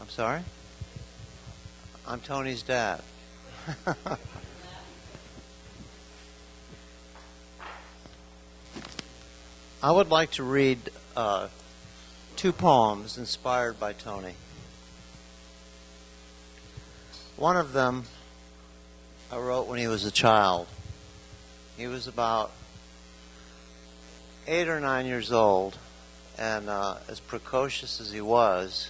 I'm sorry? I'm Tony's dad. I would like to read two poems inspired by Tony. One of them I wrote when he was a child. He was about 8 or 9 years old, and as precocious as he was,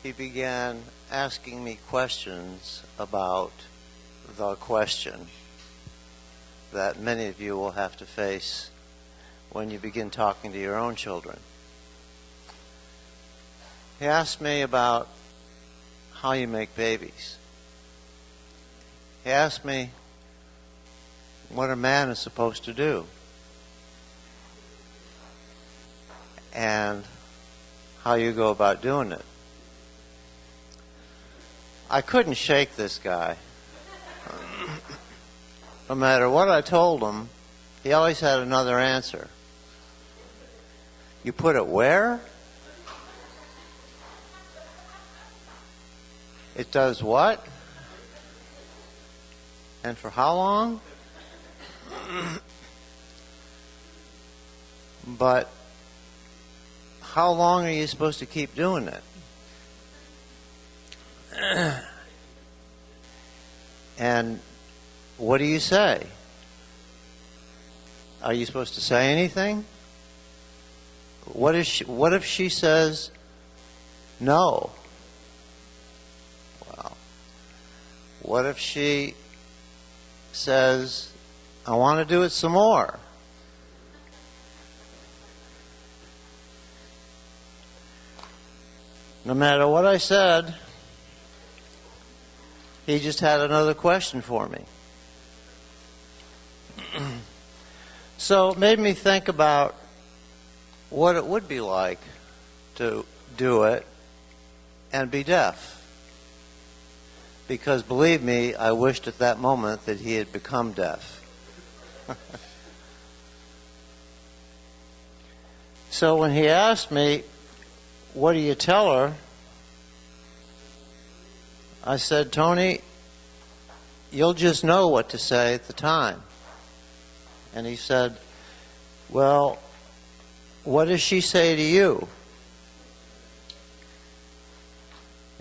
he began asking me questions about the question that many of you will have to face when you begin talking to your own children. He asked me about how you make babies. He asked me what a man is supposed to do and how you go about doing it. I couldn't shake this guy. No matter what I told him, he always had another answer. You put it where? It does what? And for how long? But how long are you supposed to keep doing it? And what do you say? Are you supposed to say anything? What if she says no? Well, what if she says, I want to do it some more? No matter what I said, he just had another question for me. So it made me think about what it would be like to do it and be deaf. Because believe me, I wished at that moment that he had become deaf. So when he asked me, what do you tell her? I said, Tony, you'll just know what to say at the time. And he said, well, what does she say to you?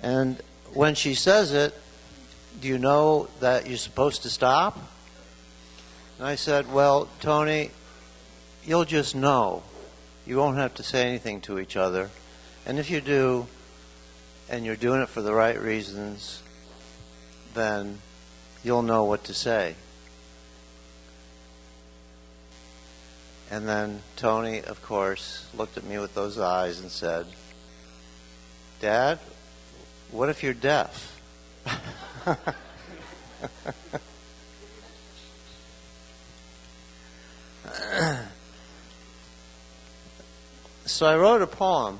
And when she says it, do you know that you're supposed to stop? And I said, well, Tony, you'll just know. You won't have to say anything to each other. And if you do, and you're doing it for the right reasons, then you'll know what to say. And then Tony, of course, looked at me with those eyes and said, Dad, what if you're deaf? So I wrote a poem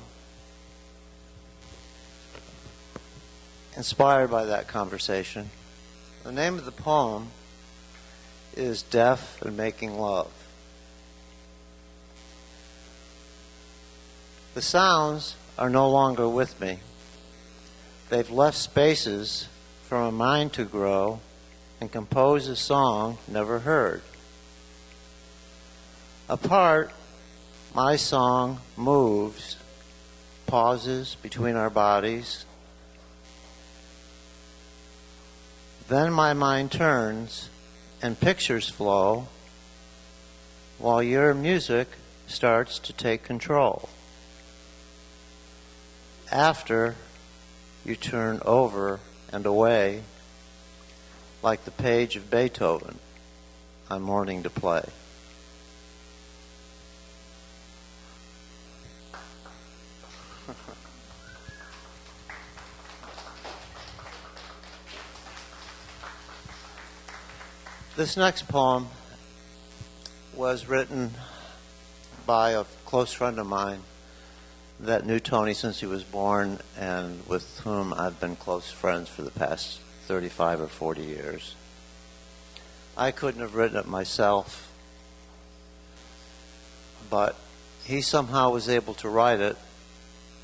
inspired by that conversation. The name of the poem is Deaf and Making Love. The sounds are no longer with me. They've left spaces for a mind to grow and compose a song never heard. Apart, my song moves, pauses between our bodies. Then my mind turns and pictures flow while your music starts to take control. After, you turn over and away like the page of Beethoven I'm learning to play. This next poem was written by a close friend of mine that knew Tony since he was born and with whom I've been close friends for the past 35 or 40 years. I couldn't have written it myself, but he somehow was able to write it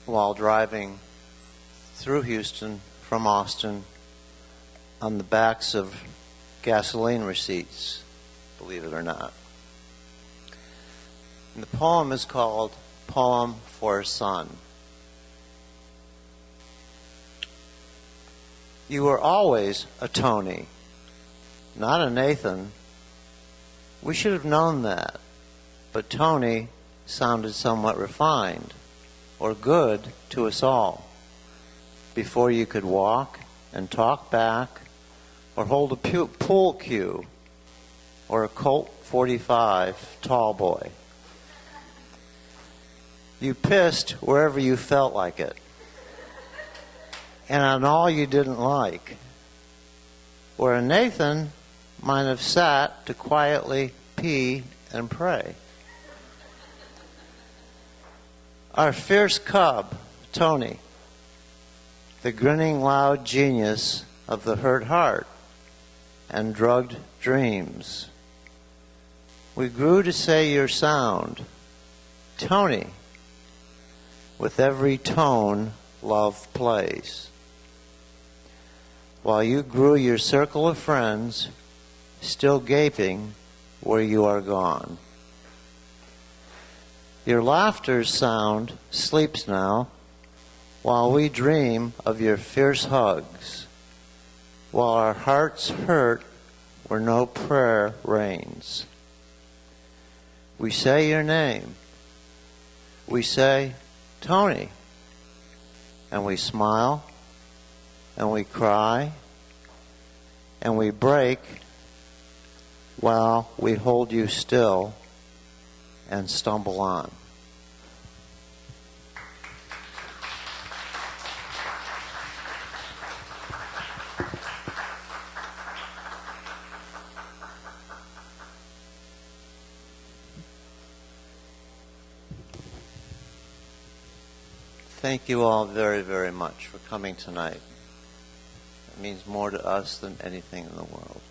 while driving through Houston from Austin on the backs of gasoline receipts, believe it or not. And the poem is called Poem for a Son. You were always a Tony, not a Nathan. We should have known that, but Tony sounded somewhat refined or good to us all. Before you could walk and talk back or hold a pool cue or a Colt 45 tall boy. You pissed wherever you felt like it and on all you didn't like, where a Nathan might have sat to quietly pee and pray. Our fierce cub, Tony, the grinning loud genius of the hurt heart and drugged dreams. We grew to say your sound, Tony, with every tone love plays. While you grew your circle of friends, still gaping where you are gone. Your laughter's sound sleeps now, while we dream of your fierce hugs, while our hearts hurt where no prayer reigns. We say your name. We say, Tony, and we smile, and we cry, and we break while we hold you still and stumble on. Thank you all very, very much for coming tonight. It means more to us than anything in the world.